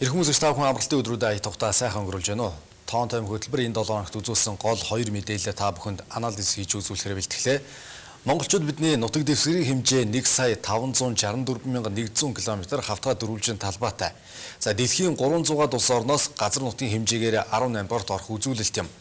Ирэх хүмүүс та бүхэн амралтын өдрүүдэд тухтаа сайхан өнгөрүүлж байна уу? Тоон тайм хөтөлбөр энэ 7 хоногт үзүүлсэн гол 2 мэдээлэл та бүхэнд анализ хийж үзүүлэхээр бэлтгэлээ. Монголчууд бидний нутаг дэвсгэрийн хэмжээ 1,564,100 км хавтгай дөрвөлжин талбайтай. За дэлхийн 300-аад улс орноос газар нутгийн хэмжээгээр 18-р орох үзүүлэлт юм.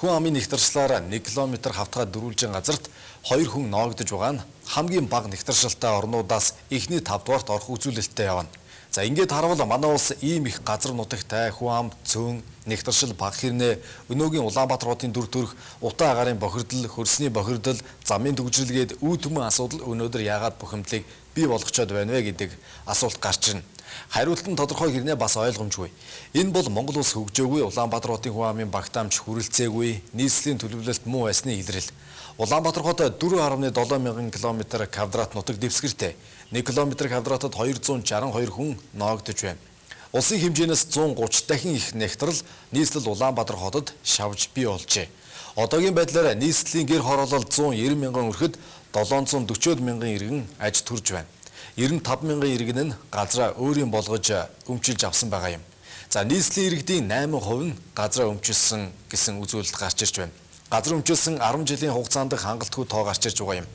Хүн амын нэгтршлаар 1 км хавтгай дөрвөлжин газарт 2 хүн ноогдож байгаа нь хамгийн бага нэгтршилтэй орнуудаас эхний 5 дугаарт орох үзүүлэлттэй явна. За ингээд харвал манай улс ийм их газар нутагтай хүн ам цөөн нэгтршил баг хэрнээ өнөөгийн Улаанбаатар хотын дүр төрх утаа агарын бохирдол, хөрсний бохирдол, замын төвжрэлгээд үе төмөн асуудал өнөөдөр яагаад бухимдлыг бий болгочоод байна вэ гэдэг асуулт гарч ирнэ. Хариулт нь тодорхой хэрнээ бас ойлгомжгүй. Энэ бол Монгол улс хөгжөөгүй, Улаанбаатар хотын хүн амын багтаамж хүрэлцээгүй, нийслэлийн төлөвлөлт муу байсны илрэл. Улаанбаатар хот 4.7 мянган км квадрат нутаг дэвсгэртэй. 1 км квадратад 262 хүн ноогдож байна. Улсын хэмжээнээс 130 дахин их нэгтрэл нийслэл Улаанбаатар хотод шавж бий болжээ. Одоогийн байдлаар нийслэлийн гэр хороолол 190 мянган өрхөд 740 мянган иргэн аж төрж байна. 95 мянган иргэн нь газраа өөрийн болгож өмчилж авсан байгаа юм. За нийслэлийн иргэдийн 8% нь газраа өмчилсөн гэсэн үзүүлэлт гарч ирж байна. Газар өмчилсөн 10 жилийн хугацаанд хангалтгүй тоо гарч ирж байгаа юм.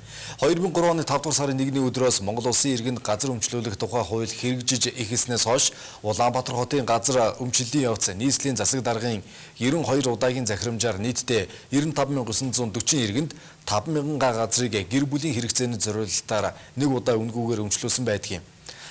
2003 оны 5 дугаар сарын 1-ний өдрөөс Монгол улсын иргэнд газар өмчлүүлэх тухай хууль хэрэгжиж эхэлснээс хойш Улаанбаатар хотын газар өмчлөлийн явц нийслэлийн засаг даргын 92 удаагийн захирамжаар нийтдээ 95,940 иргэнд 5,000 га газрыг гэр бүлийн хэрэгцээний зориулалтаар нэг удаа үнгүүгээр өмчлүүлсэн байдаг юм.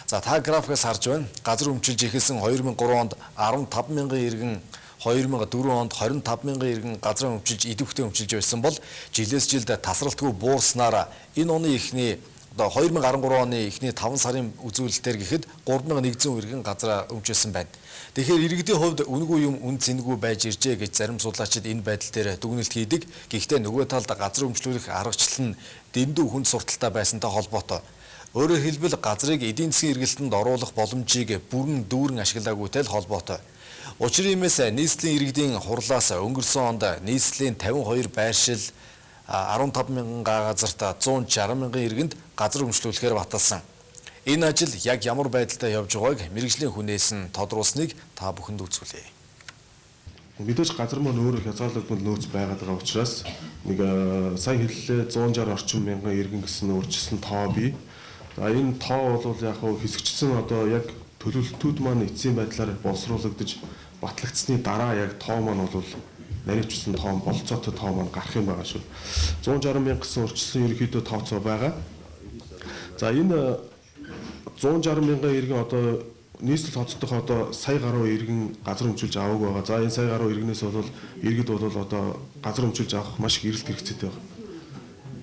За та графикаас харж байна. Газар өмчилж эхэлсэн 2003 онд 15 мянган иргэн 2004 онд 25 мянган иргэн газраа өмчилж идэвхтэй өмчилж байсан бол жилээс жилд тасралтгүй буурснаар энэ оны эхний 2013 оны эхний 5 сарын үзүүлэлтээр гэхэд 3100 иргэн газраа өмчилсөн байна. Тэгэхээр иргэдийн хувьд үнгүй юм үн цэнгүй байж иржээ гэж зарим судлаачид энэ байдал дээр дүгнэлт хийдэг. Гэхдээ нөгөө талд газар өмчлүүлэх аргачлал нь дэндүү хүнд сурталтай байсантай холбоотой. Өөрөөр хэлбэл газрыг эдийн засгийн эргэлтэнд оруулах боломжийг бүрэн дүүрэн ашиглаагүйтэй л холбоотой. Учир иймээс нийслэлийн иргэдийн хурлаас өнгөрсөн онд нийслэлийн 52 байршил 15 мянган га газарт 160 мянган иргэнд газар өмчлүүлэхээр баталсан. Энэ ажил яг ямар байдалтай явж байгааг мэргэжлийн хүнээс нь тодруулсныг та бүхэнд үзүүлье. Мэдээж газар маань өөрөө хязгаарлагдмал нөөц байгаад байгаа учраас нэг сая хэллээ 160 орчим мянган иргэн гэсэн өөрчлөсөн тоо бий. За энэ тоо бол яг хэсэгчсэн одоо яг төлөвлөлтүүд маань эцсийн байдлаар боловсруулагдаж батлагдсны дараа яг тоо маань бол нарийвчсан тоо болцоотой тоо маань гарах юм байгаа шүү. 160 мянга гэсэн урьдчилсан ерөнхийдөө тооцоо байгаа. За энэ 160 мянган иргэн одоо нийслэл хоцтох одоо сая гаруй иргэн газар өмчилж аваагүй байгаа. За энэ сая гаруй иргэнээс бол иргэд бол одоо газар өмчилж авах маш их эрэлт хэрэгцээтэй байна.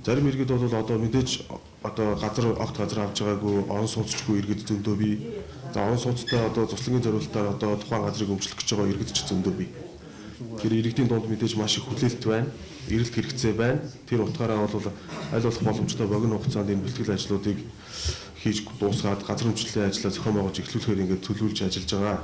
Зарим иргэд бол одоо мэдээж одоо огт газар авч байгаагүй орон сууцчгүй иргэд зөндөө бий. За орон сууцтай одоо цуцлагын зориулалтаар одоо тухайн газрыг өмчлөх гэж байгаа иргэд ч зөндөө бий. Тэр иргэдийн дунд мэдээж маш их хүлээлт байна. Эрэлт хэрэгцээ байна. Тэр утгаараа бол аль болох боломжтой богино хугацаанд энэ бэлтгэл ажлуудыг хийж дуусгаад газар өмчлөлийн ажлаа зохион байгуулж эхлүүлэхээр ингээд төлөвлөж ажиллаж байгаа.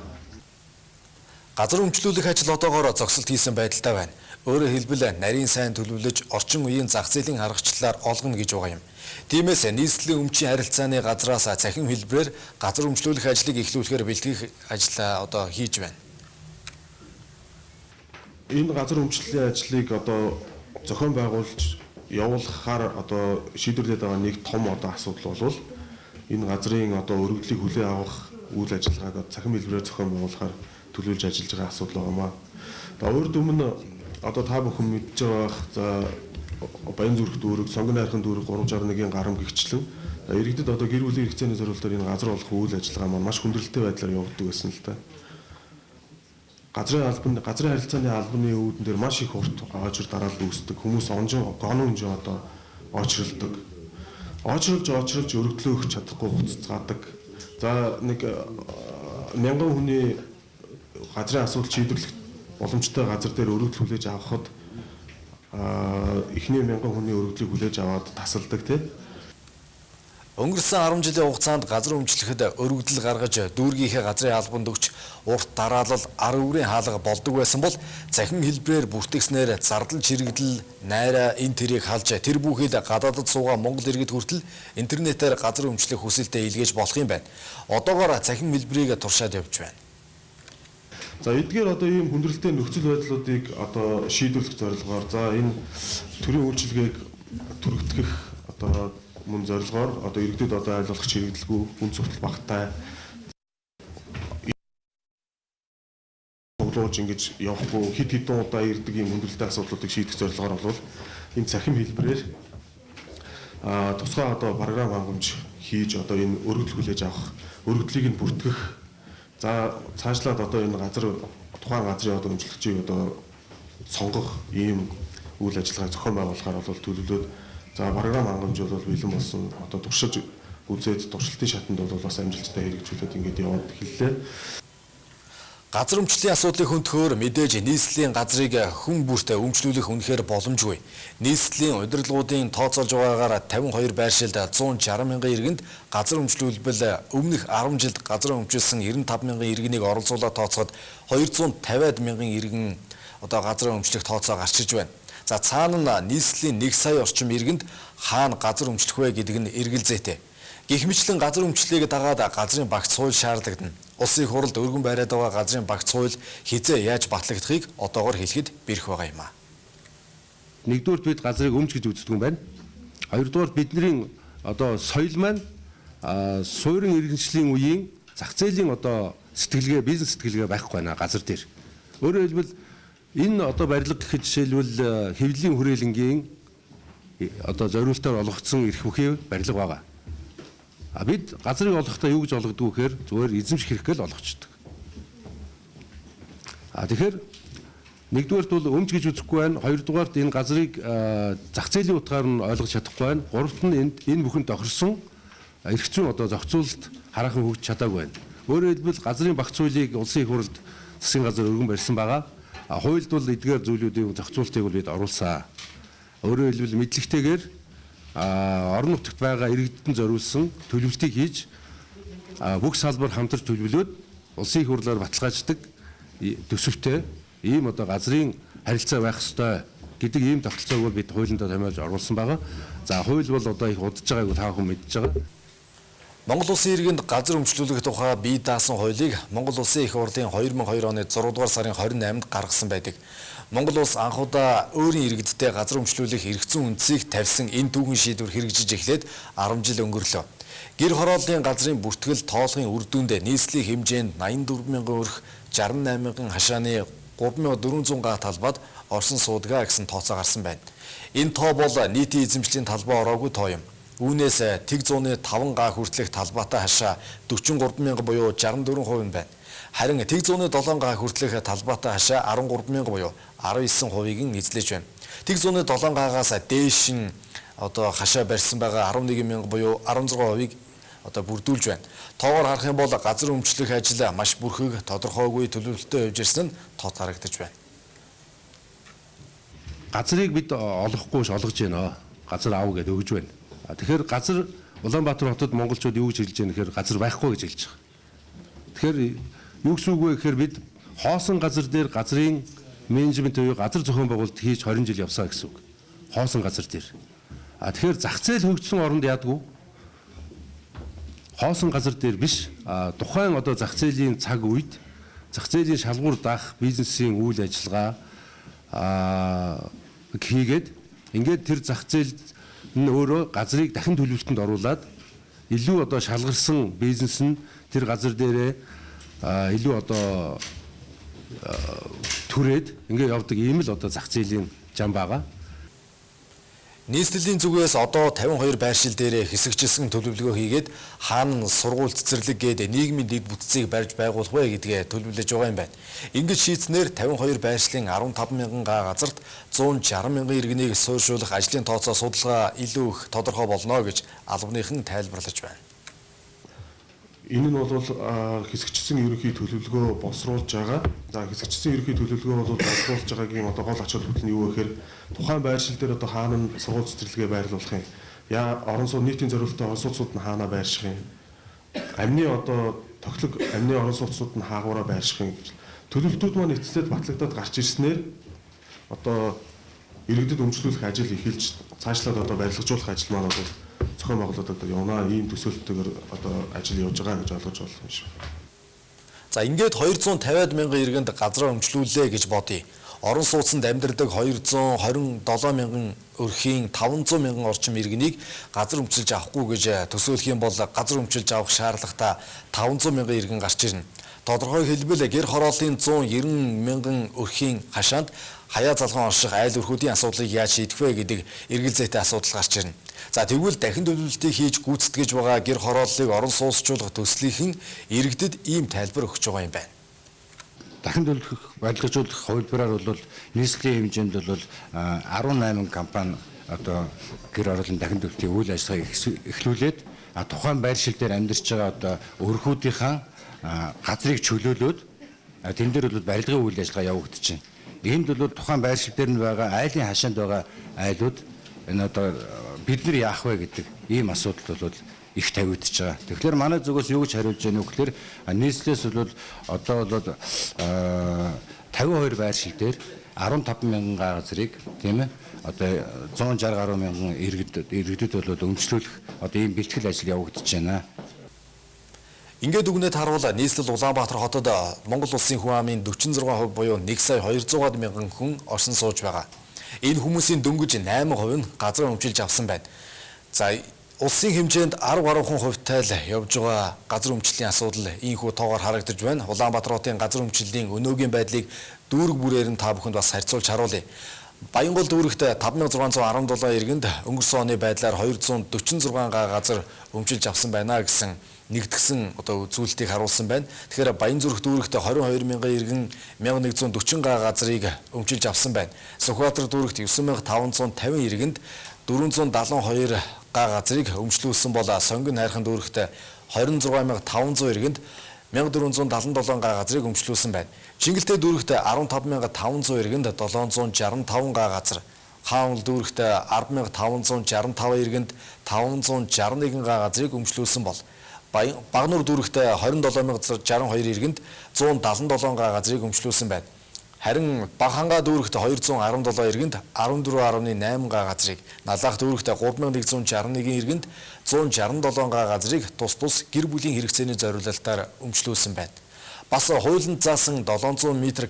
Газар өмчлүүлэх ажил одоогоор зогсолт хийсэн байдалтай байна. Өөрөөр хэлбэл нарийн сайн төлөвлөж орчин үеийн зах зээлийн аргачлалаар олгоно гэж байгаа юм. Тиймээс нийслэлийн өмчийн харилцааны газраас цахим хэлбэрээр газар өмчлүүлэх ажлыг эхлүүлэхээр бэлтгэх ажлаа одоо хийж байна. Энэ газар өмчлөлийн ажлыг одоо зохион байгуулж явуулахаар одоо шийдвэрлээд байгаа нэг том одоо асуудал бол энэ газрын одоо өргөдлийг хүлээн авах үйл ажиллагааг цахим хэлбэрээр зохион байгуулахаар төлөвлөж ажиллаж байгаа асуудал байнамаа. За урд өмнө одоо та бүхэн мэдж байгаа за Баянзүрх дүүрэг, Сонгон найрхан дүүрэг 361-ийн гарам гихчлэн иргэдэд одоо гэр бүлийн хэрэгцээний зориулалтаар энэ газар олох үйл ажиллагаа маань маш хүндрэлтэй байдлаар явагддаг байсан л та. Газрын харилцааны албаны үүдэн дээр маш их урт очир дараалал үүсдэг. Хүмүүс гонон одоо очролдог. Очролж өргөдлөө өгч чадахгүй хуцацгаадаг. За нэг мянган хүний газрын асуудал шийдвэрлэх боломжтой газар дээр өргөдөл хүлээж авахд эхний мянган хүний өргөдлийг хүлээж аваад тасалдаг тийм. Өнгөрсөн 10 жилийн хугацаанд газар өмчлөхөд өргөдөл гаргаж дүүргийнхээ газрын албанд өгч урт дараалал ар өврийн хаалга болдог байсан бол цахим хэлбэрээр бүртгэснээр зардал чирэгдэл найраа энэ тэрийг халж тэр бүхэл гадаадд суугаа Монгол иргэд хүртэл интернетээр газар өмчлөх хүсэлтэд илгээж болох юм байна. Одоогоор цахим хэлбэрийг туршаад явж байна. За эдгээр одоо ийм хүндрэлтэй нөхцөл байдлуудыг одоо шийдвэрлэх зорилгоор за энэ төрийн үйлчилгээг түрэгдэх одоо мөн зорилгоор одоо иргэдэд одоо ойлгох чирэгдэлгүй үн цогцол багтай тоглож ингэж явахгүй хэд хэдэн удаа ирдэг ийм хүндрэлтэй асуудлуудыг шийдэх зорилгоор бол энэ цахим хэлбэрээр тусгай одоо програм хангамж хийж одоо энэ өргөдөл хүлээж авах өргөдлийг нь бүртгэх за цаашлаад одоо энэ тухайн газрын одоо өмчлөгчийг одоо сонгох ийм үйл ажиллагааг зохион байгуулахаар бол төлөвлөд за програм хангамж бол бэлэн болсон одоо туршиж үзээд туршилтын шатанд бол бас амжилттай хэрэгжүүлээд ингэж яваад эхэллээ. Газар өмчлөлийн асуудлыг хөндөхөөр мэдээж нийслэлийн газрыг хүн бүртээ өмчлүүлэх үнэхээр боломжгүй. Нийслэлийн удирдлагуудын тооцоолж байгаагаар 52 байршилд 160 мянган иргэнд газар өмчлүүлбэл өмнөх 10 жилд газар өмчлсөн 95 мянган иргэнийг оролцуулаад тооцоход 250 мянган иргэн одоо газар өмчлөх тооцоо гарч иж байна. За цаана нь нийслэлийн 1 сая орчим иргэнд хаана газар өмчлөх вэ гэдэг нь эргэлзээтэй. Гэх мэтлэн газар өмчлөлийг дагаад газрын багц хууль шаардлагдан. Улсын их хурлд өргөн бариад байгаа газрын багц хууль хизээ яаж батлагдахыг одоогоор хэлэхэд бэрх байгаа юм а. Нэгдүгээр бид газрыг өмч гэж үздэг юм байна. Хоёрдугаар бидний одоо соёл маань суурин иргэншлийн үеийн зах зээлийн одоо сэтгэлгээ, бизнес сэтгэлгээ байхгүй байна газар дээр. Өөрөөр хэлбэл энэ одоо барилга гэхэд жишээлбэл хэвлэлийн хүрээлэнгийн одоо зориултаар олгогдсон эрх бүхий барилга байгаа. Бид газрыг олохдоо юу гэж олгодог вэ гэхээр зүгээр эзэмших хэрэгэл олгочдөг. Тэгэхээр нэгдүгээрт бол өмч гэж үзэхгүй байна. Хоёрдугаарт энэ газрыг зах зээлийн утгаар нь ойлгож чадахгүй байна. Гуравт нь энэ бүхэн тохирсон эрх зүйн одоо зохицуулалт хараахан хөгжиж чадаагүй байна. Өөрөөр хэлбэл газрын багц хуулийг улсын их хурлд засгийн газар өргөн барьсан байгаа. Хуульд бол эдгээр зүйлүүдийн зохицуулалтыг бол бид оруулсан. Өөрөөр хэлбэл мэдлэгтэйгээр орон нутагт байгаа иргэдэд зориулсан төлөвлөлтийг хийж бүх салбар хамтарч төлөвлөөд улсын их хурлаар баталгааждаг төсөвтэй ийм одоо газрын харилцаа байх ёстой гэдэг ийм тогтолцоог бол бид хуулиндаа томьёолж оруулсан байгаа. За хууль бол одоо их удаж байгааг бол та бүхэн мэдж байгаа. Монгол Улсын иргэнд газар өмчлүүлэх тухай бие даасан хуулийг Монгол Улсын их хурлын 2002 оны 6 дугаар сарын 28-нд гаргасан байдаг. Монгол улс анхудаа өөрийн иргэдтэй газар өмчлүүлэх эрх зүйн үндсийг тавьсан энэ түүхэн шийдвэр хэрэгжиж эхлээд 10 жил өнгөрлөө. Гэр хорооллын газрын бүртгэл тоолохын үр дүндээ нийслэлийн хэмжээнд 84 мянган өрх, 68 мянган хашааны 3400 га талбайд орсон суудгаа гэсэн тооцоо гарсан байна. Энэ тоо бол нийтийн эзэмшлийн талбай ороогүй тоо юм. Үүнээс тэг зууны 5 га хүртэлх талбайтай хашаа 43 мянга буюу 64% байна. Харин тэг зууны 7 га хүртэлх талбайтай хашаа 13 мянга буюу 19%-ийг эзлэж байна. Тэг зууны 7 гаагаас дээш нь одоо хашаа барьсан байгаа 11 мянга буюу 16%-ийг одоо бүрдүүлж байна. Тоогоор харах юм бол газар өмчлөх ажил маш бүрхэг тодорхойгүй төлөвлөлтөй явж ирсэн нь тод харагдаж байна. Газрыг бид олохгүй олгож байна. Газар аав гэдээ өгж байна. Тэгэхээр газар Улаанбаатар хотод монголчууд юу гэж хэлж байгаа нэхэр газар байхгүй гэж хэлж байгаа. Тэгэхээр юу гэсэн үг вэ гэхээр бид хоосон газар дээр газрын менежмент буюу газар зохион байгуулалт хийж 20 жил явсан гэсэн үг. Хоосон газар дээр. Тэгэхээр зах зээл хөгжсөн оронд яадгүй. Хоосон газар дээр биш. Тухайн одоо зах зээлийн цаг үед зах зээлийн шалгуур даах бизнесийн үйл ажиллагаа хийгээд ингээд тэр зах зээл нь өөрөө газрыг дахин төлөвлөлтөнд оруулаад илүү одоо шалгарсан бизнес нь тэр газар дээрээ илүү одоо түрээд ингээд явдаг ийм л одоо зах зээлийн зам байгаа. Нийслэлийн зүгээс одоо 52 байршил дээр хэсэгчилсэн төлөвлөгөө хийгээд хаана сургууль цэцэрлэг гээд нийгмийн дэд бүтцийг барьж байгуулах вэ гэдгээ төлөвлөж байгаа юм байна. Ингэж шийдснээр 52 байршлын 15 мянган га газарт 160 мянган иргэнийг суурьшуулах ажлын тооцоо судалгаа илүү их тодорхой болно гэж албаныхан тайлбарлаж байна. Энэ нь бол хэсэгчсэн ерөнхий төлөвлөгөө босруулж байгаа. За хэсэгчсэн ерөнхий төлөвлөгөө бол босруулж байгаагийн одоо гол ач холбогдол нь юу вэ гэхээр тухайн байршил дээр одоо хаана нь сургууль цэцэрлэгээ байрлуулах юм. Орон сууц нийтийн зориулалтын орон сууцууд нь хаана байрших юм. Амны одоо тоглог амны орон сууцууд нь хаагаараа байрших юм гэж төлөвлөлтүүд маань эцэслээд батлагдаад гарч ирснээр одоо иргэдэд өмчлүүлэх ажил эхэлж цаашлаад одоо барилгажуулах ажил маань бол зохион байгуулалт одоо явна ийм төсөөлтөөр одоо ажил явж байгаа гэж ойлгож байна юм шиг. За ингээд 250 мянган иргэнд газраа өмчлүүлээ гэж бодъё. Орон сууцнд амьдардаг 227 мянган өрхийн 500 мянган орчим иргэнийг газар өмчилж авахгүй гэж төсөөлөх юм бол газар өмчилж авах шаардлагатай 500 мянган иргэн гарч ирнэ. Тодорхой хэлбэл гэр хорооллын 190 мянган өрхийн хашаанд хаяа залган орших айл өрхүүдийн асуудлыг яаж шийдэх вэ гэдэг эргэл зүйтэй асуудал гарч ирнэ. За тэгвэл дахин төлөвлөлтийг хийж гүйцэтгэж байгаа гэр хорооллыг орон сууцчлуулах төслийнхэн иргэдэд ийм тайлбар өгч байгаа юм байна. Дахин төлөвлөх, барилгажуулах хувилбараар бол нийслэлийн хэмжээнд бол 18 компани одоо гэр хорооллын дахин төлөвлөлтийн үйл ажиллагааг эхлүүлээд тухайн байршил дээр амьдарч байгаа одоо өрхүүдийнхаа газрыг чөлөөлөөд тэн дээр бол барилгын үйл ажиллагаа явагдаж байна. Энд бол тухайн байршил дээр нь байгаа айлын хашаанд байгаа айлууд энэ одоо бид нар яах вэ гэдэг ийм асуудал бол их тавигдж байгаа. Тэгэхээр манай зүгээс юу гэж хариулж байна вэ гэхээр нийслэлээс бол одоо бол 52 байршил дээр 15 мянган газрыг тийм ээ одоо 160 гаруй мянган иргэдэд бол өмчлүүлэх одоо ийм бэлтгэл ажил явагдаж байна. Ингээд үгнээд харуул нийслэл Улаанбаатар хотод Монгол улсын хүн амын 46% буюу 1 сая 200 мянган хүн оршин сууж байгаа. Энэ хүмүүсийн дөнгөж 8% нь газар өмчилж авсан байна. За улсын хэмжээнд 10 гаруй хүн хувьтай л явж байгаа газар өмчлөлийн асуудал ийхүү тоогоор харагдаж байна. Улаанбаатар хотын газар өмчлөлийн өнөөгийн байдлыг дүүрэг бүрээр нь та бүхэнд бас харьцуулж харуулъя. Баянгол дүүрэгт 5617 иргэнд өнгөрсөн оны байдлаар 246 га газар өмчилж авсан байна гэсэн нэгдгсэн одоо үзүүлэлтийг харуулсан байна. Тэгэхээр Баянзүрх дүүрэгт 22 мянган иргэн 1140 га газрыг өмчилж авсан байна. Сүхбаатар дүүрэгт 9550 иргэнд 472 га газрыг өмчлүүлсэн бол Сонгон хайрхан дүүрэгт 26500 иргэнд 1477 га газрыг өмчлүүлсэн байна. Чингэлтэй дүүрэгт 15500 иргэнд 765 га газар, Хаанл дүүрэгт 10565 иргэнд 561 га газрыг өмчлүүлсэн бол Багнуур дүүрэгт 27062 иргэнд 177 га газрыг өмчлүүлсэн байна. Харин Багхангаа дүүрэгт 217 иргэнд 14.8 га газрыг, Налаах дүүрэгт 3161 иргэнд 167 га газрыг тус гэр бүлийн хэрэгцээний зориулалтаар өмчлүүлсэн байна. Бас хуулинд заасан 700 м²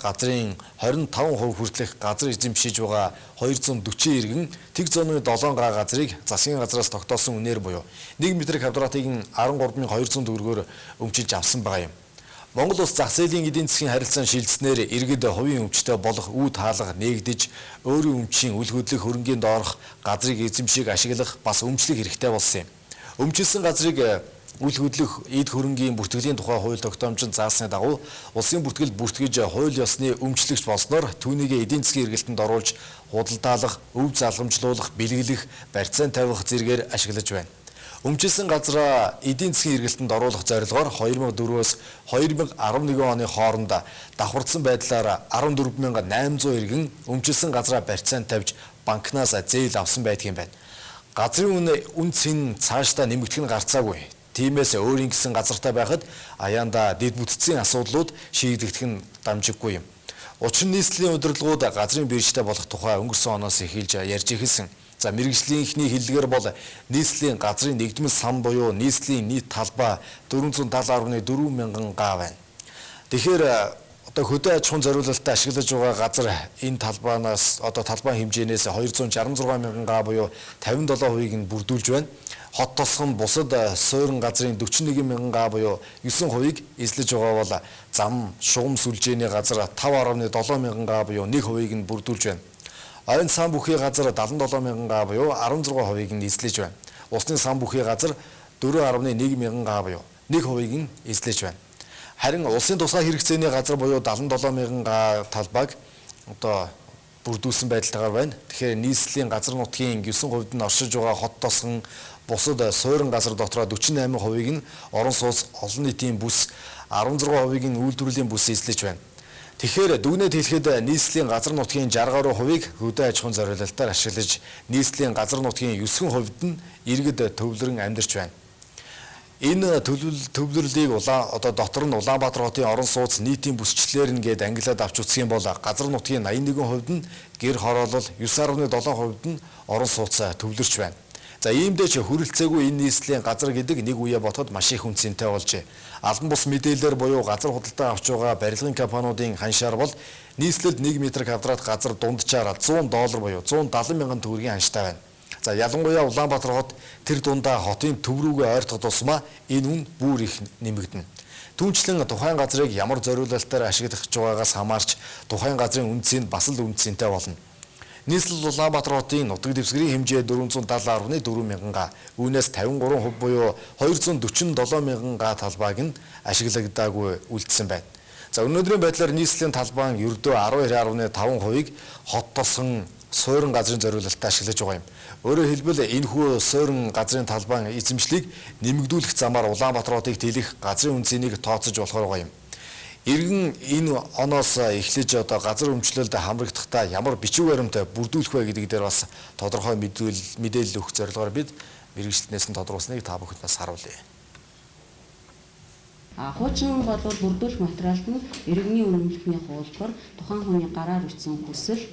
газрын 25% хүртэлх газар эзэмшиж байгаа 240 иргэн тэг зооны 7 га газрыг засгийн газраас тогтоосон үнээр буюу 1 м²-ийг 13,200 төгрөгөөр өмчилж авсан байгаа юм. Монгол улс зах зээлийн эдийн засгийн харилцаан шилжснээр иргэд хувийн өмчтэй болох үе таалга нээгдэж өөрийн өмчийн үл хөдлөх хөрөнгийн доорх газрыг эзэмшиг ашиглах бас өмчлөх хэрэгтэй болсон юм. Өмчилсөн газрыг үл хөдлөх эд хөрөнгийн бүртгэлийн тухай хууль тогтоомжинд заасны дагуу улсын бүртгэл бүртгэж хууль ёсны өмчлөгч болсноор түүнийг эдийн засгийн эргэлтэнд оруулж худалдаалах, өв залгамжлуулах, бэлгэлэх, барьцаан тавих зэргээр ашиглаж байна. Өмчилсөн газраа эдийн засгийн эргэлтэнд оруулах зорилгоор 2004-өөс 2011 оны хооронд давхардсан байдлаар 14800 иргэн өмчилсөн газраа барьцаан тавьж банкнаас зээл авсан байдаг юм байна. Газрын үн цэн цаашдаа нэмэгдэх нь гарцаагүй. Тиймээс өөрийн гэсэн газартай байхад аяанда дэд бүтцийн асуудлууд шийдэгдэх нь дамжиггүй юм. Учир нь нийслэлийн удирдлагууд газрын биржтэй болох тухай өнгөрсөн оноос эхэлж ярьж эхэлсэн. За мэргэжлийнхний хэллэгээр бол нийслэлийн газрын нэгдмэл сан буюу нийслэлийн нийт талбай 470.4 мянган га байна. Тэгэхээр одоо хөдөө аж ахуйн зориулалтад ашиглаж байгаа газар энэ талбаанаас одоо талбайн хэмжээнээс 266 мянган га буюу 57%-ийг нь бүрдүүлж байна. Хот тосгон бусад суурин газрын 41 мянган га буюу 9%-ийг эзлэж байгаа бол зам, шугам сүлжээний газар 5.7 мянган га буюу 1%-ийг нь бүрдүүлж байна. Ойн сан бүхий газар 77 мянган га буюу 16%-ийг нь эзлэж байна. Усны сан бүхий газар 4.1 мянган га буюу 1%-ийг нь эзлэж байна. Харин улсын тусгай хэрэгцээний газар буюу 77 мянган га талбайг одоо бүрдүүлсэн байдалтайгаар байна. Тэгэхээр нийслэлийн газар нутгийн 9% нь оршиж байгаа хот тосгон бусад суурин газар дотроо 48%-ийг нь орон сууц олон нийтийн бүс, 16%-ийг нь үйлдвэрлэлийн бүс эзлэж байна. Тэгэхээр дүгнээд хэлэхэд нийслэлийн газар нутгийн 60 гаруй хувийг хөдөө аж ахуйн зориулалтаар ашиглаж нийслэлийн газар нутгийн 9% нь иргэд төвлөрөн амьдарч байна. Энэ төвлөрлийг одоо дотор нь Улаанбаатар хотын орон сууц нийтийн бүсчлэлээр нэгэд ангилаад авч үзэх юм бол газар нутгийн 81% нь гэр хороолол, 9.7% нь орон сууц төвлөрч байна. За иймдээ ч хүрэлцээгүй энэ нийслэлийн газар гэдэг нэг үе бодоход маш их үнцэнтэй болжээ. Албан бус мэдээлэлээр буюу газар худалдаа авч байгаа барилгын компаниудын ханшаар бол нийслэлд 1 м квадрат газар дунджаар $100 буюу 170 мянган төгрөгийн ханштай байна. За ялангуяа Улаанбаатар хот тэр дундаа хотын төв рүүгээ ойртох тусмаа энэ үн бүр их нэмэгдэнэ. Түүнчлэн тухайн газрыг ямар зориулалтаар ашиглах байгаагаас хамаарч тухайн газрын үнцийг бас л үнцэнтэй болно. Нийслэл Улаанбаатар хотын нутаг дэвсгэрийн хэмжээ 470.4 мянган га, үүнээс 53% буюу 247 мянган га талбайг нь ашиглагдаагүй үлдсэн байна. За өнөөдрийн байдлаар нийслэлийн талбай нь ердөө 12.5%-ийг хот тосгон суурин газрын зориулалтад ашиглаж байгаа юм. Өөрөөр хэлбэл энэхүү суурин газрын талбай эзэмшлийг нэмэгдүүлэх замаар Улаанбаатар хотыг тэлэх газрын үнцнийг тооцож болохоор байгаа юм. Иргэн энэ оноос эхлэж газар өмчлөлд хамрагдахдаа ямар бичиг баримтаа бүрдүүлэх вэ гэдэг дээр бас тодорхой мэдээлэл өгөх зорилгоор бид мэргэжилтнээс нь тодруулсныг та бүхэндээс харуулъя. Хуучин бол бүрдүүлэх материалд нь иргэний үнэмлэхний хуулбар, тухайн хүний гараар бичсэн хүсэл,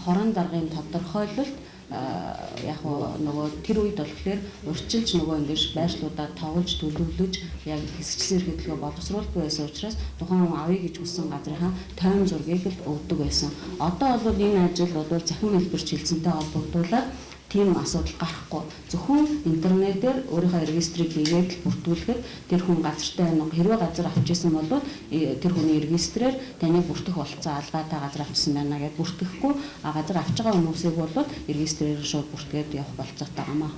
хорон даргын тодорхойлолт яг нөгөө тэр үед болохоор урьдчилж нөгөө ингэж байршлуудаа тоглож төлөвлөж яг хэсэгчлэр хөдөлгөөн боловсруулахгүй байсан учраас тухайн хүн авъя гэж хүссэн газрынхаа тойм зургийг л өгдөг байсан. Одоо бол энэ ажил бол захин хэлбэрч хэлцэнтэй холбогдуулаад тийм асуудал гарахгүй. Зөвхөн интернетээр өөрийнхөө регистрийг хийгээд л бүртгүүлэхэд тэр хүн газартай хэрвээ газар авч ирсэн бол тэр хүний регистрээр таны бүртгэх болцсон алгаатай газар авчихсан байна гэдээ бүртгэхгүй газар авч байгаа хүмүүсийг бол регистрээр шууд бүртгээд явах болцоотой гамаа.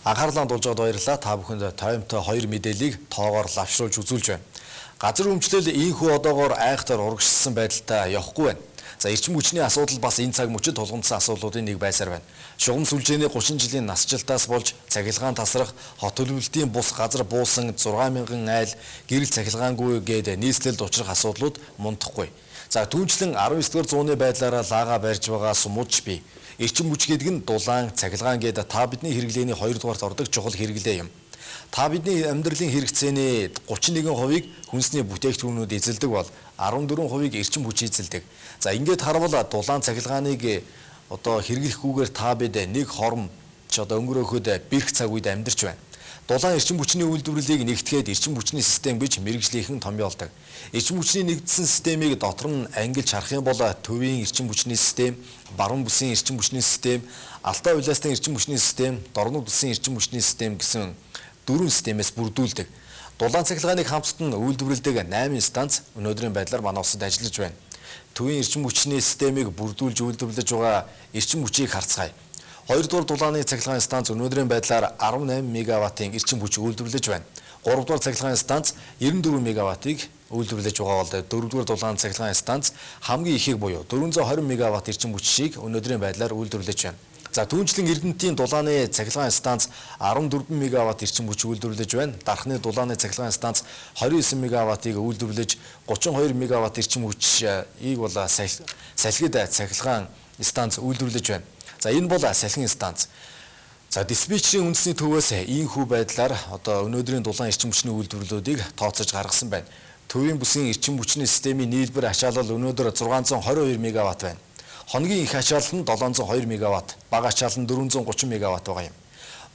Анхаарлаа дулж байгаад баярлалаа. Та бүхэнд тоймтой 2 мэдээллийг тоогоор лавшруулж үзүүлж байна. Газар өмчлөл ийхүү одоогоор айхтар урагшилсан байдалтай явахгүй байна. За эрчим хүчний асуудал бас энэ цаг мөчид тулгамдсан асуудлуудын нэг байсаар байна. Шугам сүлжээний 30 жилийн насжилтаас болж цахилгаан тасрах, хот төлөвлөлтийн бус газар буусан 6,000 айл гэрэл цахилгаангүй гээд нийслэлд учрах асуудлууд мундахгүй. За түүнчлэн 19-р зууны байдлаараа лаага барьж байгаа сумууч бий. Эрчим хүч гэдэг нь дулаан, цахилгаан гээд та бидний хэрэглээний 2 дугаарт ордог чухал хэрэглээ юм. Та бидний амьдралын хэрэгцээний 31%-ийг хүнсний бүтээгдэхүүнүүд эзэлдэг бол 14%-ийг эрчим хүч эзэлдэг. За ингээд харвал дулаан цахилгааныг хэрэглэхгүйгээр та бид нэг хором өнгөрөөхөд бэрх цаг үед амьдарч байна. Дулаан эрчим хүчний үйлдвэрлэлийг нэгтгэхэд эрчим хүчний систем гэж мэргэжлийнхэн томьёолдог. Эрчим хүчний нэгдсэн системийг дотор нь ангилж харах юм бол төвийн эрчим хүчний систем, баруун бүсийн эрчим хүчний систем, алтай улаастын эрчим хүчний систем, дорнод бүсийн эрчим хүчний систем гэсэн 4 системээс бүрдүүлдэг. Дулаан цахилгааныг хамтд нь үйлдвэрлэдэг 8 станц өнөөдрийн байдлаар манай улсад ажиллаж байна. Төвийн эрчим хүчний системийг бүрдүүлж үйлдвэрлэж байгаа эрчим хүчийг харцгаая. 2 дугаар дулааны цахилгаан станц өнөөдрийн байдлаар 18 мегаваттын эрчим хүч үйлдвэрлэж байна. 3 дугаар цахилгаан станц 94 мегаваттыг үйлдвэрлэж байгаа бол 4 дугаар дулаан цахилгаан станц хамгийн ихийг буюу 420 мегаватт эрчим хүчийг өнөөдрийн байдлаар үйлдвэрлэж байна. За түүнчлэн Эрдэнэтийн дулааны цахилгаан станц 14 мегаватт эрчим хүч үйлдвэрлэж байна. Дархны дулааны цахилгаан станц 29 мегаваттыг үйлдвэрлэж 32 мегаватт эрчим хүчийг бол салхид цахилгаан станц үйлдвэрлэж байна. За энэ бол салхин станц. За диспетчерийн үндэсний төвөөс ийхүү байдлаар өнөөдрийн дулаан эрчим хүчний үйлдвэрлэлүүдийг тооцож гаргасан байна. Төвийн бүсийн эрчим хүчний системийн нийлбэр ачаалал өнөөдөр 622 мегаватт байна. Хоногийн их ачаалал нь 702 мегаватт, бага ачаалал нь 430 мегаватт байгаа юм.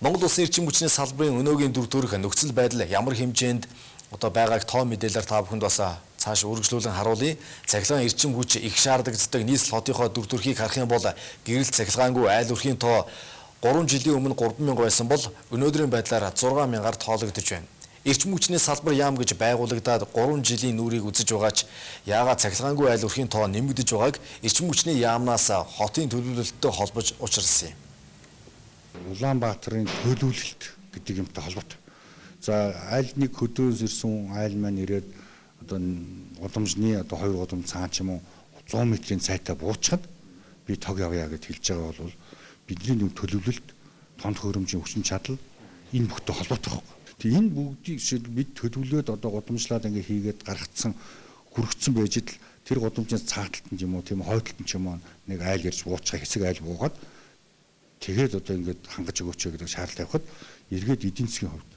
Монгол улсын эрчим хүчний салбарын өнөөгийн дүр төрх нөхцөл байдал ямар хэмжээнд байгааг тоо мэдээлэлээр та бүхэнд бас цааш үргэлжлүүлэн харуулъя. Цахилгаан эрчим хүч их шаардагддаг нийслэл хотынхоо дүр төрхийг харах юм бол гэрэл цахилгаангүй айл өрхийн тоо 3 жилийн өмнө 3,000 байсан бол өнөөдрийн байдлаар 6,000-аар тоологдож байна. Эрчим хүчний салбар яам гэж байгуулагдаад 3 жилийн нүрийг үзэж байгаач яагаад цахилгаангүй айл өрхийн тоо нэмэгдэж байгааг эрчим хүчний яамнаас хотын төлөвлөлттэй холбож учирсан юм. Улаанбаатарын төлөвлөлт гэдэг юмтай холбоотой. За аль нэг хөдөөс ирсэн айл маань ирээд гудамжны 2 гудам цаан ч юм уу 100 метрийн цайтай буучхад би тог явъя гэж хэлж байгаа бол бидний нэг төлөвлөлт, тоног хөрөмжийн хүчин чадал энэ бүхтэй холбоотой байхгүй. Тэгээ энэ бүгдийг бид төлөвлөөд гудамжлаад ингээ хийгээд гаргацсан хүрэгцэн байж идэл тэр гудамжийн цааталтан ч юм уу тийм хойдолтон ч юм уу нэг айл ярьж буучхаа хэсэг айл буугаад тэгээд ингээд хангаж өгөөч гэдэг шаардлага тавихад эргээд эдийн засгийн хувьд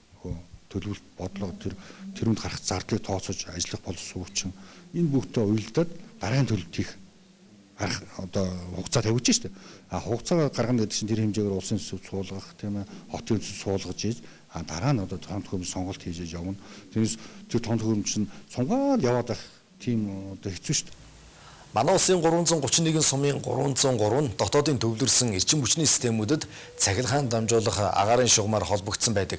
төлөвлөлт бодлого тэр хүнд гарах зардлыг тооцож ажиллах боловсролчин энэ бүхтэй уялдаад дараагийн төлөвт хийх арга одоо хугацаа тавьж штэ. А хугацаа гаргана гэдэг чинь тэр хэмжээгээр улсын төсөв суулгах тийм ээ, хотын төсөв суулгаж ийж дараа нь одоо томт хөрөм сонголт хийж явна. Тэрнээс тэр томт хөрөм чинь сунгаад яваад байх тийм одоо хэцүү штэ. Манай улсын 331 сумын 303 нь дотоодын төвлөрсөн эрчим хүчний системүүдэд цахилгаан дамжуулах агаарын шугамар холбогдсон байдаг.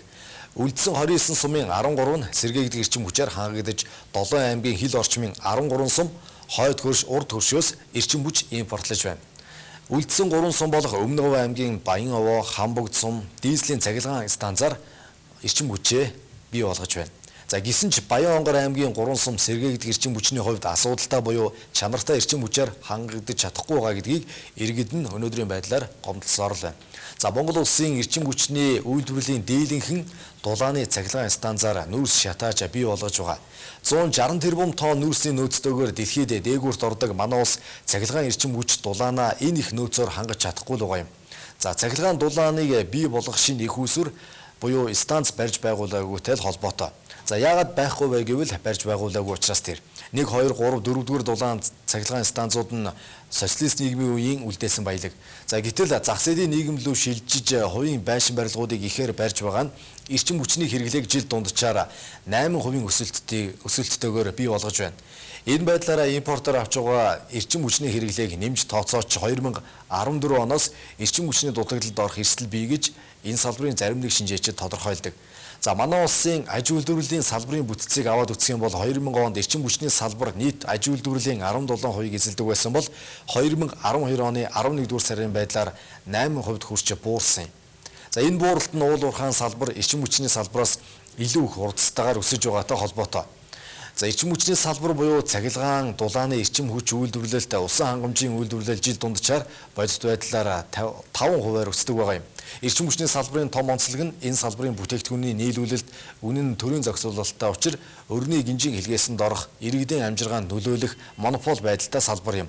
Үлдсэн 29 сумын 13 нь сэргээгдэх эрчим хүчээр хангагдаж 7 аймгийн хил орчмын 13 сум хойд хөрш урд хөршөөс эрчим хүч импортлож байна. Үлдсэн 3 сум болох Өмнө Говь аймгийн Баян овоо, Хамбогд сум дизелийн цахилгаан станцаар эрчим хүчээ бий болгож байна. За гисэн ч Баян Онгор аймгийн 3 сум сэргээгдэх эрчим хүчний хувьд асуудалтай буюу чанартай эрчим хүчээр хангагдаж чадахгүй байгаа гэдгийг иргэд нь өнөөдрийн байдлаар гомдолсоор л байна. За Монгол улсын эрчим хүчний үйлдвэрлэлийн дийлэнхэн дулааны цахилгаан станцаар нүүрс шатааж бий болгож байгаа. 160 тэрбум тонн нүүрсийн нөөцтөөгөөр дэлхийд дээгүүрт ордог манай улс цахилгаан эрчим хүч дулаанаа энэ их нөөцөөр хангаж чадахгүй л байгаа юм. За цахилгаан дулааныг бий болгох шинэ их усүр буюу станц барьж байгуулаагүйтэй л холбоотой. За яагаад байхгүй вэ гэвэл барьж байгуулаагүй учраас тэр 1 2 3 4-р дулаан цахилгаан станцууд нь социалист нийгмийн үеийн үлдээсэн баялаг. За гэтэл зах зээлийн нийгэм рүү шилжиж хувийн байшин барилгуудыг ихээр барьж байгаа нь эрчим хүчний хэрэглээг жил дунджаар 8% өсөлттэйгээр бий болгож байна. Энэ байдлаараа импортоор авч байгаа эрчим хүчний хэрэглээг нэмж тооцооч 2014 оноос эрчим хүчний дутагдлалд орох эрсдэл бий гэж энэ салбарын зарим нэг шинжээчид тодорхойлдог. За манай улсын аж үйлдвэрлэлийн салбарын бүтцийг аваад үзэх юм бол 2000 онд эрчим хүчний салбар нийт аж үйлдвэрлэлийн 17% эзэлдэг байсан бол 2012 оны 11-р сарын байдлаар 8% хүрч буурсан юм. За энэ бууралт нь уул уурхайн салбар эрчим хүчний салбараас илүү их хурдтайгаар өсөж байгаатай холбоотой. За эрчим хүчний салбар буюу цахилгаан, дулааны эрчим хүч үйлдвэрлэлт, усан хангамжийн үйлдвэрлэл жил дунджаар бодит байдлаар 5% өсдөг байгаа юм. Эрчим хүчний салбарын том онцлог нь энэ салбарын бүтээгдэхүүний нийлүүлэлт үнэн төрийн зохицуулалттай учир өрний гинжин хэлгээсэнд орох, иргэдийн амжиргаанд нөлөөлөх монопол байдалтай салбар юм.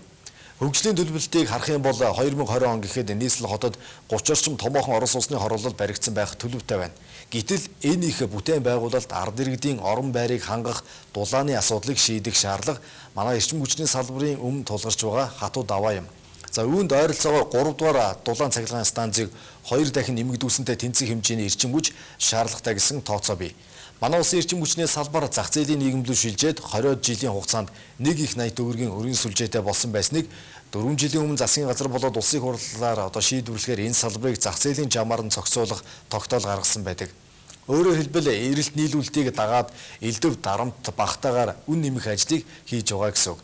Хөгжлийн төлөвлөлтийг харах юм бол 2020 он гэхэд нийслэл хотод 30 орчим томоохон орон сууцны хороолол баригдсан байх төлөвтэй байна. Гэтэл энэ их бүтээн байгуулалт ард иргэдийн орон байрыг хангах дулааны асуудлыг шийдэх шаардлага манай эрчим хүчний салбарын өмнө тулгарч байгаа хатуу даваа юм. За үүнд ойролцоогоор 3 дугаар дулаан цахилгаан станцыг 2 дахин нэмэгдүүлсэнтэй тэнцэх хэмжээний эрчим хүч шаардлагатай гэсэн тооцоо бий. Манай улсын эрчим хүчний салбар зах зээлийн нийгэм рүү шилжээд 20 жилийн хугацаанд 1.80 төгрөгийн өрийн сүлжээтэй болсон байсныг 4 жилийн өмнө засгийн газар болоод улсын хурлаар шийдвэрлэхээр энэ салбарыг зах зээлийн жамаар нь зохицуулах тогтоол гаргасан байдаг. Өөрөөр хэлбэл эрэлт нийлүүлэлтийг дагаад элдв дарамт багтаагаар үн нэмэх ажлыг хийж байгаа гэсэн үг.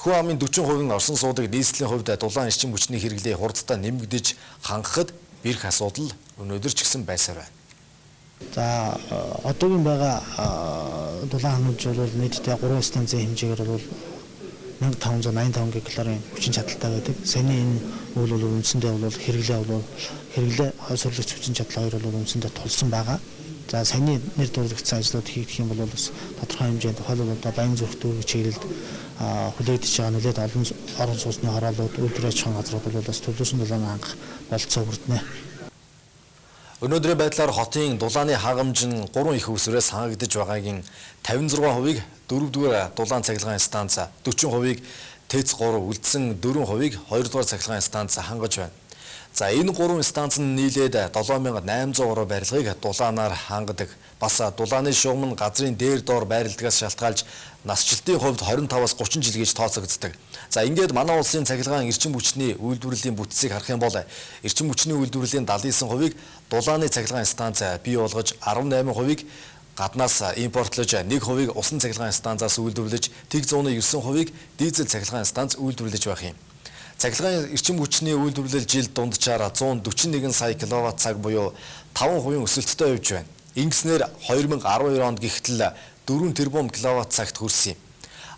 Хүн амын 40% нь орсон суудаг нийслэлийн хувьд дулаан эрчим хүчний хэрэглээ хурдтай нэмэгдэж хангахад бэрх асуудал өнөөдөр ч гэсэн байсаар байна. За одоогийн байгаа дулаан хангамж бол нийтдээ 3 станцын хэмжээгээр бол 1585 гикалорийн хүчин чадалтай байдаг. Саяны энэ үйл бол үндсэндээ бол хэрэглээ хойсорлогч хүчин чадал хоёр бол үндсэндээ тулсан байгаа. За саяны нэр дэвшигдсэн ажлууд хийгдэх юм бол бас тодорхой хэмжээнд тухайлбал одоо Баян зүрх дүүрэг чиглэлд хүлээгдэж байгаа нэлээд олон орон сууцны хороолууд үйлдвэрч хан газрууд бол бас төлөвлөсөн дулаан хангах болцоо бүрднэ. Өнөөдрийн байдлаар хотын дулааны хангамж нь 3 их усрээс хангагдж байгаагийн 56%-ийг 4-р дулаан цахилгаан станц, 40%-ийг ТЭЦ-3 үлдсэн 4%-ийг 2-р цахилгаан станц хангаж байна. За энэ 3 станц нь нийлээд 7800 барилгыг дулаанаар хангадаг. Бас дулааны шугам нь газрын дээр доор байрладагаас шалтгаалж насжилтын хувьд 25-аас 30 жил гэж тооцогддог. За ингээд манай улсын цахилгаан эрчим хүчний үйлдвэрлэлийн бүтцийг харах юм бол эрчим хүчний үйлдвэрлэлийн 79%-ийг дулааны цахилгаан станц бий болгож 18%-ийг гаднаас импортлож 1%-ийг усан цахилгаан станцаас үйлдвэрлэж тэг 109%-ийг дизель цахилгаан станц үйлдвэрлэж байх юм. Цахилгаан эрчим хүчний үйлдвэрлэл жил дунджаар 141 сая кВт цаг буюу 5% өсөлттэй явж байна. Ингэснээр 2012 онд гихтэл 4 тэрбум кВт цагт хүрсэн юм.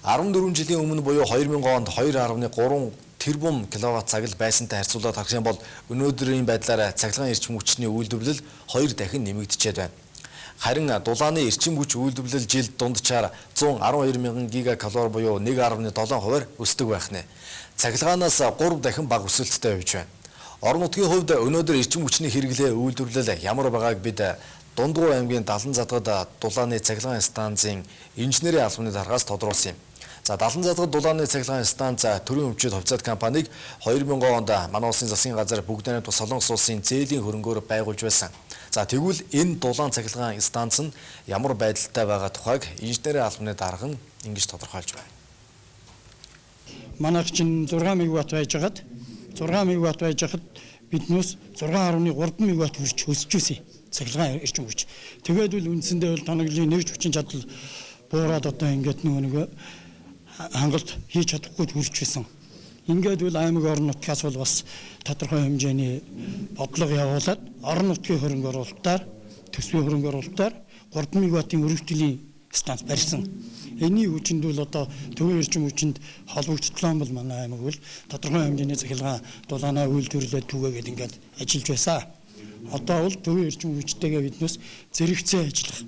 14 жилийн өмнө буюу 2000 онд 2.3 тэрбум кВт цаг л байсантай харьцуулаад харах юм бол өнөөдрийн байдлаар цахилгаан эрчим хүчний үйлдвэрлэл 2 дахин нэмэгдчихэд байна. Харин дулааны эрчим хүч үйлдвэрлэл жил дунджаар 112 мянган гигакалори буюу 1.7%-аар өсдөг байх нэ. Цахилгаанаас 3 дахин бага өсөлттэй явж байна. Орон нутгийн хувьд өнөөдөр эрчим хүчний хэрэглээ үйлдвэрлэл ямар байгааг бид Дундгуй аймгийн Далан задгад дулааны цахилгаан станцын инженерийн албаны дараагаас тодруулсан юм. За 70 дахь дулааны цахилгаан станц төрийн өвчид хувьцаат компанийг 2000 онд манай улсын засгийн газар бүгд найрамдах Солонгос улсын зээлийн хөрөнгөөр байгуулж байсан. За тэгвэл энэ дулаан цахилгаан станц нь ямар байдалтай байгаа тухайг инженерийн албаны дарга нь ингэж тодорхойлж байна. Манайх чинь 6 мегаватт байж хахад биднээс 6.3 мегаватт хүрч өсөж ирсэн цахилгаан эрчим хүч. Тэгээд үл үндсэндээ бол тоноглолын нэгж хүчин чадал буураад одоо ингээд нөгөө хангалт хийж чадахгүй хүрч байсан. Ингээд үл аймаг орон нутгаас бол бас тодорхой хэмжээний бодлого явуулаад орон нутгийн хөрөнгө оруулалтаар төсвийн хөрөнгө оруулалтаар 3 мегаваттын өргөжлийн станц барьсан. Энэний хүчинд бол одоо төвийн эрчим хүчинд холбогдсон бол манай аймаг бол тодорхой хэмжээний цахилгаан дулаанаа үйлдвэрлээд түгээгээд ингээд ажиллаж байсан. Одоо бол төвийн эрчим хүчтэйгээ биднээс зэрэгцээ ажиллах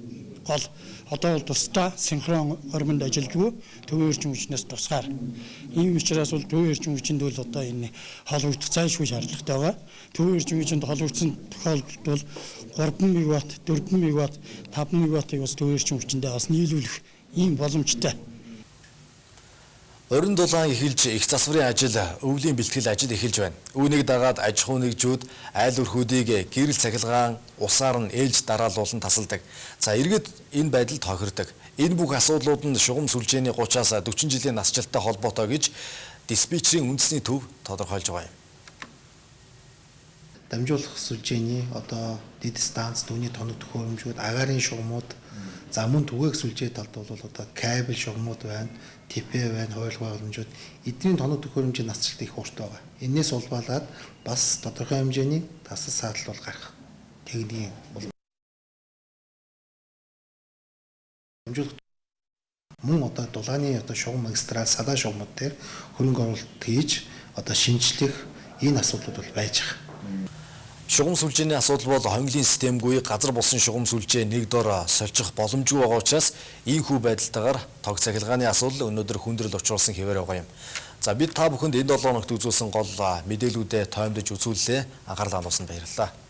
гол одоо бол тусдаа синхрон хормонд ажиллаж буй төвийн эрчим хүчнээс тусгаар. Ийм учраас бол төвийн эрчим хүчинд бол одоо энэ холбогдох зайлшгүй шаардлагатай байгаа. Төвийн эрчим хүчинд холбогдсон тохиолдолд бол 3 мегаватт, 4 мегаватт, 5 мегаваттыг бас төвийн эрчим хүчиндээ бас нийлүүлэх ийм боломжтой. Орон дулаан эхэлж их засварын ажил, өвлийн бэлтгэл ажил эхэлж байна. Үүнийг дагаад аж ахуй нэгжүүд айл өрхүүдийг гэрэл цахилгаан усаар нь ээлж дараалуулан тасалдаг. За иргэд энэ байдал тохирдог. Энэ бүх асуудлууд нь шугам сүлжээний 30-аас 40 жилийн насжилттай холбоотой гэж диспетчерийн үндэсний төв тодорхойлж байгаа юм. Дамжуулах сүлжээний одоо дэд станц, түүний тоног төхөөрөмжүүд, агаарын шугамууд, за мөн түгээх сүлжээ талд бол одоо кабель шугамууд байна, ТП байна, хуйлгын боломжууд, эдний тоног төхөөрөмжийн насжилт их урт байгаа. Энээс улбалаад бас тодорхой хэмжээний тасал саатал бол гарах. Техникийн дамжуулах мөн одоо дулааны одоо шугам магистраль, салаа шугамууд дээр хөрөнгө оруулалт хийж одоо шинжлэх энэ асуудлууд бол байж байгаа. Шугам сүлжээний асуудал бол хонглын системгүй газар болсон шугам сүлжээ нэг дор сольчих боломжгүй байгаа учраас ийхүү байдалтайгаар тог цахилгааны асуудал өнөөдөр хүндрэл учруулсан хэвээр байгаа юм. За бид та бүхэнд энэ 7 хоногт үзүүлсэн гол мэдээлүүдэд тоймдож үзүүллээ. Анхаарлаа хандуулсанд баярлалаа.